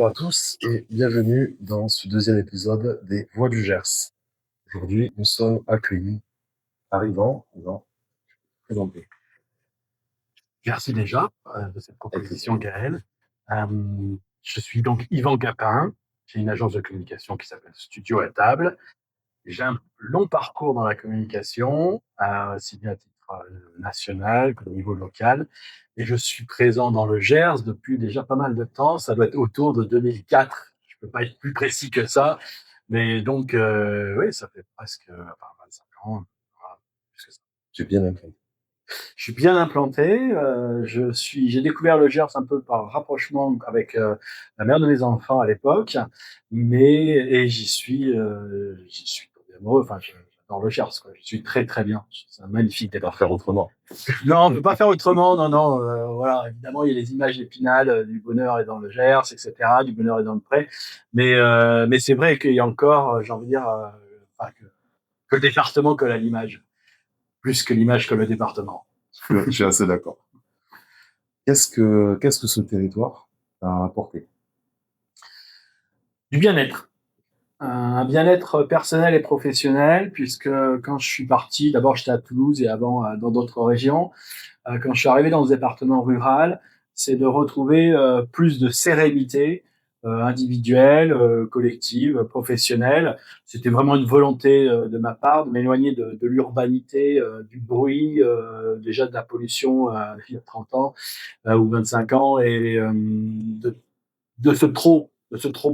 Bonjour à tous et bienvenue dans ce deuxième épisode des Voix du Gers. Aujourd'hui, nous sommes accueillis par Yvan, présenté. Merci déjà de cette proposition, Gaël. Je suis donc Yvan Gapin. J'ai une agence de communication qui s'appelle Studio à Table. J'ai un long parcours dans la communication, aussi bien à titre national qu'au niveau local. Et je suis présent dans le Gers depuis déjà pas mal de temps. Ça doit être autour de 2004. Je ne peux pas être plus précis que ça. Mais donc, oui, ça fait presque 25 ans. Voilà, plus que ça. Tu es bien implanté. Je suis bien implanté. J'ai découvert le Gers un peu par rapprochement avec la mère de mes enfants à l'époque, et j'y suis tombé amoureux. Enfin, j'adore le Gers, quoi. Je suis très très bien. C'est un magnifique Pas département. faire autrement. Non, on peut pas faire autrement. Non, non. Voilà, évidemment, il y a les images d'Épinal, du bonheur est dans le Gers, etc. Du bonheur est dans le pré. Mais c'est vrai qu'il y a encore, j'ai envie de dire, enfin, que le département colle à l'image, plus que l'image que le département. Je suis assez d'accord. Qu'est-ce que ce territoire t'a apporté? Du bien-être. Un bien-être personnel et professionnel, puisque quand je suis parti, d'abord j'étais à Toulouse et avant dans d'autres régions, quand je suis arrivé dans ce département rural, c'est de retrouver plus de sérénité individuelle, collective, professionnelle. C'était vraiment une volonté de ma part de m'éloigner de l'urbanité, du bruit, déjà de la pollution il y a 30 ans ou 25 ans, et de ce trop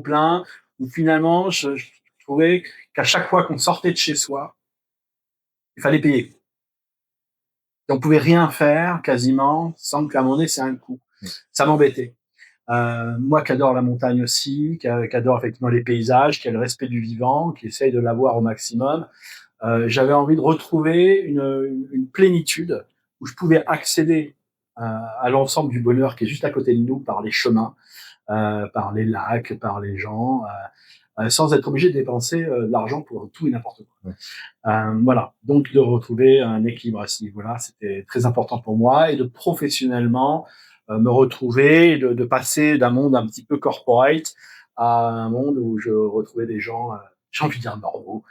plein où finalement je trouvais qu'à chaque fois qu'on sortait de chez soi, il fallait payer. Et on pouvait rien faire quasiment sans que la monnaie c'est un coût. Ça m'embêtait. Moi qui adore la montagne aussi, qui adore effectivement les paysages, qui a le respect du vivant, qui essaye de l'avoir au maximum, j'avais envie de retrouver une plénitude où je pouvais accéder à l'ensemble du bonheur qui est juste à côté de nous par les chemins, par les lacs, par les gens, sans être obligé de dépenser de l'argent pour tout et n'importe quoi. Voilà, donc de retrouver un équilibre à ce niveau-là, c'était très important pour moi, et de professionnellement me retrouver, et de passer d'un monde un petit peu corporate à un monde où je retrouvais des gens, j'ai envie de dire normaux.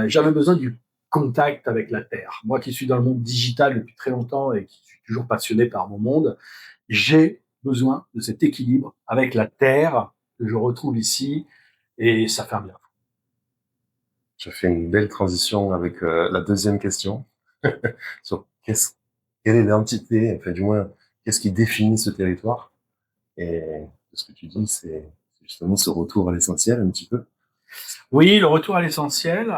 J'avais besoin du contact avec la terre. Moi qui suis dans le monde digital depuis très longtemps et qui suis toujours passionné par mon monde, j'ai besoin de cet équilibre avec la terre que je retrouve ici, et ça fait un bien. Je fais une belle transition avec la deuxième question sur quelle est l'entité, enfin du moins, qu'est-ce qui définit ce territoire? Et ce que tu dis, c'est justement ce retour à l'essentiel un petit peu. Oui, le retour à l'essentiel.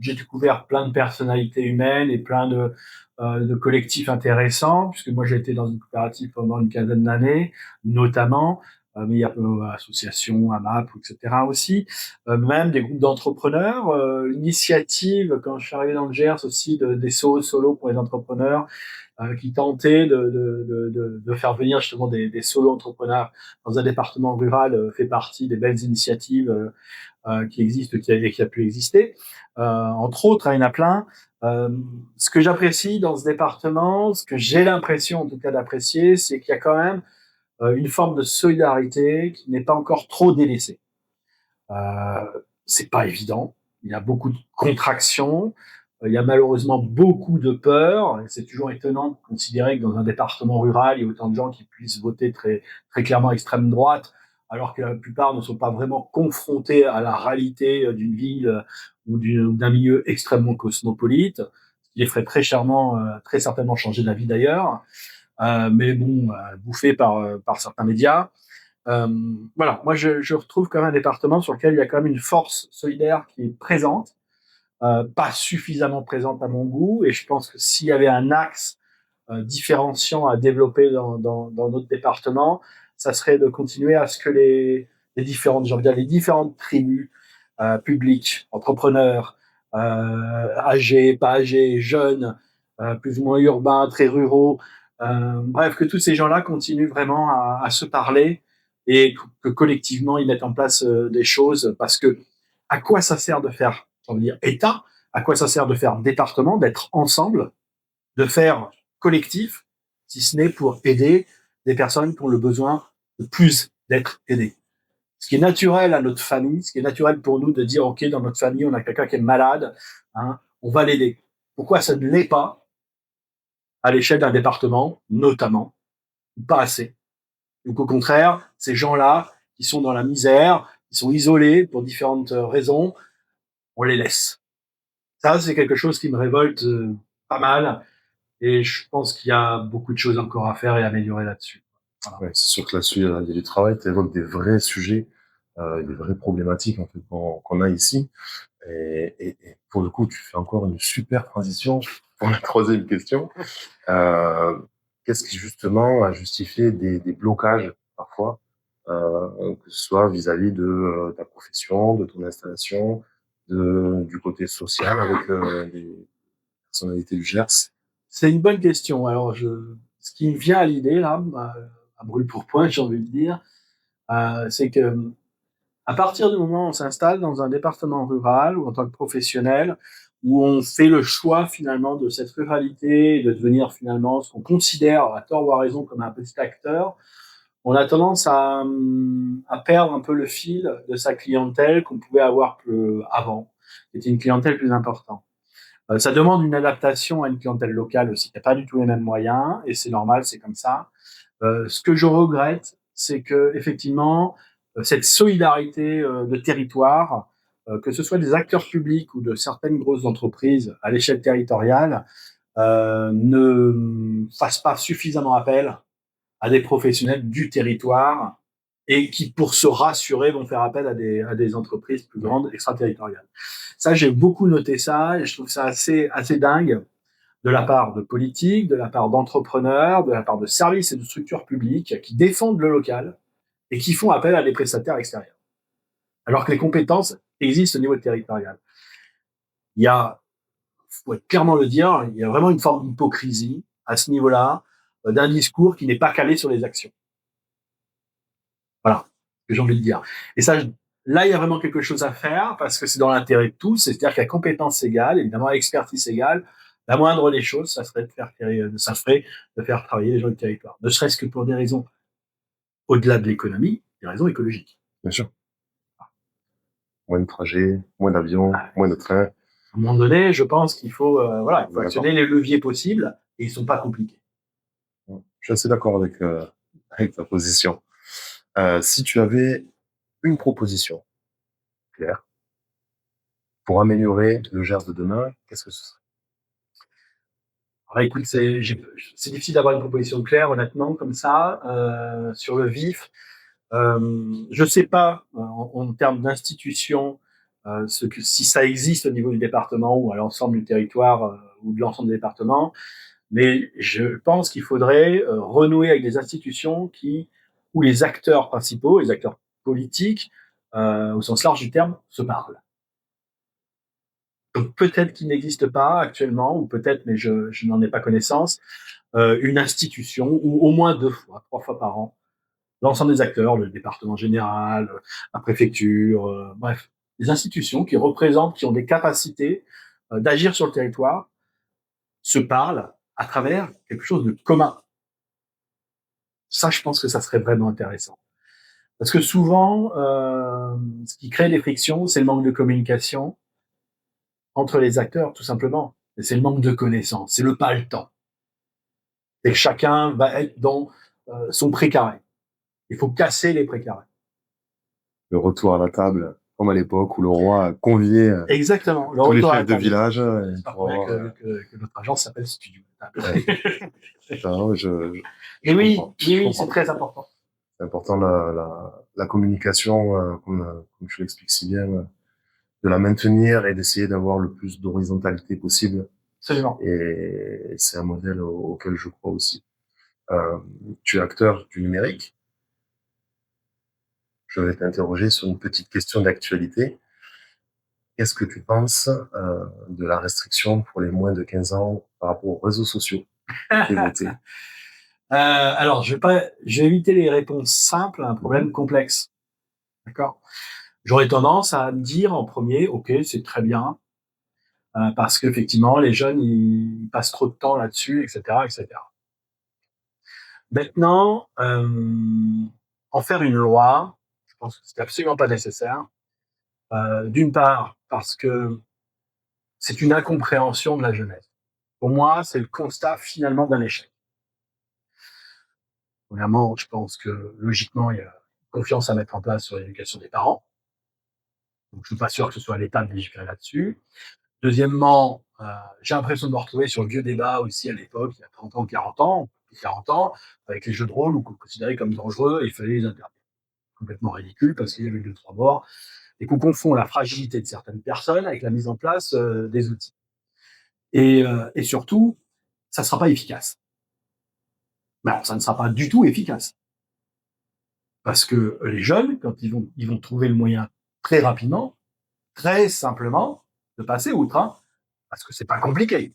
J'ai découvert plein de personnalités humaines et plein de collectifs intéressants, puisque moi j'ai été dans une coopérative pendant une quinzaine d'années, notamment, mais il y a associations, AMAP, etc. aussi, même des groupes d'entrepreneurs, l'initiative, quand je suis arrivé dans le Gers aussi, des solo pour les entrepreneurs, qui tentaient de faire venir justement des solo-entrepreneurs dans un département rural, fait partie des belles initiatives qui existe, qui a pu exister. Entre autres, il y en a plein. Ce que j'apprécie dans ce département, ce que j'ai l'impression en tout cas d'apprécier, c'est qu'il y a quand même une forme de solidarité qui n'est pas encore trop délaissée. C'est pas évident. Il y a beaucoup de contractions. Il y a malheureusement beaucoup de peur. C'est toujours étonnant de considérer que dans un département rural, il y a autant de gens qui puissent voter très, très clairement extrême droite, alors que la plupart ne sont pas vraiment confrontés à la réalité d'une ville ou d'un milieu extrêmement cosmopolite, ce qui les ferait très certainement changer d'avis d'ailleurs, mais bon, bouffé par certains médias. Voilà, moi je retrouve quand même un département sur lequel il y a quand même une force solidaire qui est présente, pas suffisamment présente à mon goût, et je pense que s'il y avait un axe différenciant à développer dans notre département, ça serait de continuer à ce que les différentes, j'ai envie de dire, les différentes tribus publiques, entrepreneurs, âgés, pas âgés, jeunes, plus ou moins urbains, très ruraux, bref, que tous ces gens-là continuent vraiment à se parler, et que collectivement ils mettent en place des choses, parce que à quoi ça sert de faire, on veut dire, État, à quoi ça sert de faire département, d'être ensemble, de faire collectif, si ce n'est pour aider des personnes qui ont le besoin de plus d'être aidées. ce qui est naturel à notre famille, ce qui est naturel pour nous de dire, OK, dans notre famille, on a quelqu'un qui est malade, hein, on va l'aider. Pourquoi ça ne l'est pas à l'échelle d'un département, notamment, ou pas assez? Donc au contraire, ces gens-là qui sont dans la misère, qui sont isolés pour différentes raisons, on les laisse. Ça, c'est quelque chose qui me révolte pas mal. Et je pense qu'il y a beaucoup de choses encore à faire et à améliorer là-dessus. Voilà. Ouais, c'est sûr que là-dessus, il y a du travail, tu évoques des vrais sujets, des vraies problématiques en fait, qu'on a ici. Et pour le coup, tu fais encore une super transition pour la troisième question. Qu'est-ce qui justement a justifié des blocages parfois, que ce soit vis-à-vis de ta profession, de ton installation, du côté social avec les personnalités du Gers? C'est une bonne question. Alors, ce qui me vient à l'idée, là, à brûle pour point, j'ai envie de dire, c'est que à partir du moment où on s'installe dans un département rural ou en tant que professionnel, où on fait le choix finalement de cette ruralité, de devenir finalement ce qu'on considère, à tort ou à raison, comme un petit acteur, on a tendance à perdre un peu le fil de sa clientèle qu'on pouvait avoir plus avant, qui était une clientèle plus importante. Ça demande une adaptation à une clientèle locale aussi, qui n'a pas du tout les mêmes moyens, et c'est normal, c'est comme ça. Ce que je regrette, c'est que effectivement, cette solidarité de territoire, que ce soit des acteurs publics ou de certaines grosses entreprises à l'échelle territoriale, ne fasse pas suffisamment appel à des professionnels du territoire et qui, pour se rassurer, vont faire appel à des entreprises plus grandes, extraterritoriales. Ça, j'ai beaucoup noté ça et je trouve ça assez dingue de la part de politiques, de la part d'entrepreneurs, de la part de services et de structures publiques qui défendent le local et qui font appel à des prestataires extérieurs. Alors que les compétences existent au niveau territorial. Il y a, faut clairement le dire, il y a vraiment une forme d'hypocrisie à ce niveau-là, d'un discours qui n'est pas calé sur les actions. Voilà ce que j'ai envie de dire. Et ça, là, il y a vraiment quelque chose à faire parce que c'est dans l'intérêt de tous, c'est-à-dire qu'à compétence égale, évidemment, à expertise égale, la moindre des choses, ça serait de faire travailler les gens du territoire. Ne serait-ce que pour des raisons, au-delà de l'économie, des raisons écologiques. Bien sûr. Moins de trajets, moins d'avions, moins de trains. À un moment donné, je pense qu'il faut, voilà, il faut D'accord. actionner les leviers possibles et ils ne sont pas compliqués. Je suis assez d'accord avec ta position. Si tu avais une proposition claire pour améliorer le Gers de demain, qu'est-ce que ce serait? Alors, écoute, c'est difficile d'avoir une proposition claire, honnêtement, comme ça, sur le vif. Je ne sais pas, en termes d'institutions, si ça existe au niveau du département ou à l'ensemble du territoire ou de l'ensemble des départements, mais je pense qu'il faudrait renouer avec des institutions où les acteurs principaux, les acteurs politiques, au sens large du terme, se parlent. Donc peut-être qu'il n'existe pas actuellement, ou peut-être, mais je n'en ai pas connaissance, une institution où au moins 3 fois par an, l'ensemble des acteurs, le département général, la préfecture, bref, des institutions qui représentent, qui ont des capacités d'agir sur le territoire, se parlent à travers quelque chose de commun. Ça, je pense que ça serait vraiment intéressant. Parce que souvent, ce qui crée des frictions, c'est le manque de communication entre les acteurs, tout simplement. Et c'est le manque de connaissances, c'est le pas le temps. Et chacun va être dans son précaré. Il faut casser les précarés. Le retour à la table, comme à l'époque où le roi a convié Exactement. tous les chefs de village. Que notre agence s'appelle Studio. Je oui, comprends. c'est très important. C'est important la communication, comme tu l'expliques si bien, de la maintenir et d'essayer d'avoir le plus d'horizontalité possible. Absolument. Et c'est un modèle auquel je crois aussi. Tu es acteur du numérique. Je vais t'interroger sur une petite question d'actualité. Qu'est-ce que tu penses de la restriction pour les moins de 15 ans par rapport aux réseaux sociaux qui est votée? Alors, je vais éviter les réponses simples à un problème complexe. D'accord? J'aurais tendance à dire en premier, OK, c'est très bien, parce qu'effectivement, les jeunes, ils passent trop de temps là-dessus, etc., etc. Maintenant, en faire une loi, pense que c'était absolument pas nécessaire. D'une part, parce que c'est une incompréhension de la jeunesse. Pour moi, c'est le constat finalement d'un échec. Premièrement, je pense que logiquement, il y a confiance à mettre en place sur l'éducation des parents. Donc, je suis pas sûr que ce soit à l'État de légiférer là-dessus. Deuxièmement, j'ai l'impression de me retrouver sur le vieux débat aussi à l'époque, il y a 30 ans, 40 ans, 40 ans, avec les jeux de rôle qu'on considérait comme dangereux et il fallait les interdire. Complètement ridicule parce qu'il y avait deux, trois morts et qu'on confond la fragilité de certaines personnes avec la mise en place des outils. Et surtout, ça ne sera pas efficace. Mais alors, ça ne sera pas du tout efficace. Parce que les jeunes, quand ils vont trouver le moyen très rapidement, très simplement, de passer outre, hein, parce que c'est pas compliqué.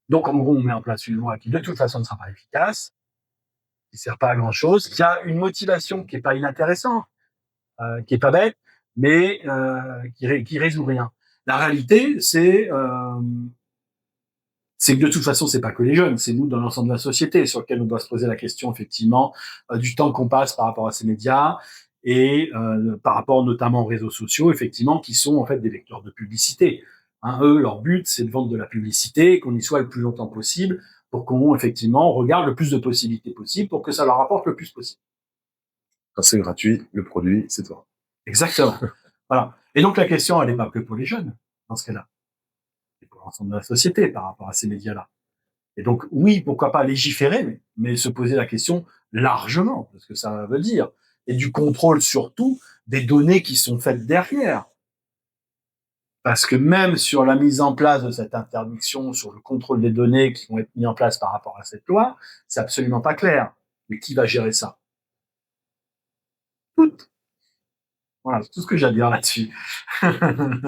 Donc, en gros, on met en place une loi qui, de toute façon, ne sera pas efficace, qui ne sert pas à grand-chose, qui a une motivation qui n'est pas inintéressante, qui n'est pas bête, mais qui résout rien. La réalité, c'est que de toute façon, c'est pas que les jeunes, c'est nous dans l'ensemble de la société sur lequel on doit se poser la question, effectivement, du temps qu'on passe par rapport à ces médias et par rapport notamment aux réseaux sociaux, effectivement, qui sont en fait des vecteurs de publicité. Hein, eux, leur but, c'est de vendre de la publicité, qu'on y soit le plus longtemps possible, pour qu'on effectivement regarde le plus de possibilités possibles, pour que ça leur rapporte le plus possible. Quand c'est gratuit, le produit, c'est toi. Exactement. Voilà. Et donc la question, elle n'est pas que pour les jeunes, dans ce cas-là. C'est pour l'ensemble de la société par rapport à ces médias-là. Et donc, oui, pourquoi pas légiférer, mais se poser la question largement, de ce que ça veut dire, et du contrôle surtout des données qui sont faites derrière. Parce que même sur la mise en place de cette interdiction, sur le contrôle des données qui vont être mis en place par rapport à cette loi, c'est absolument pas clair. Mais qui va gérer ça? Tout. Voilà, c'est tout ce que j'ai à dire là-dessus.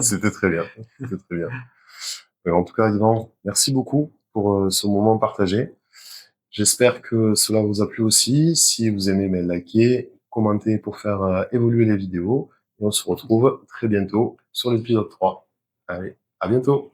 C'était très bien. C'était très bien. En tout cas, Yvan, merci beaucoup pour ce moment partagé. J'espère que cela vous a plu aussi. Si vous aimez, likez, commentez pour faire évoluer les vidéos. Et on se retrouve très bientôt sur l'épisode 3. Allez, à bientôt.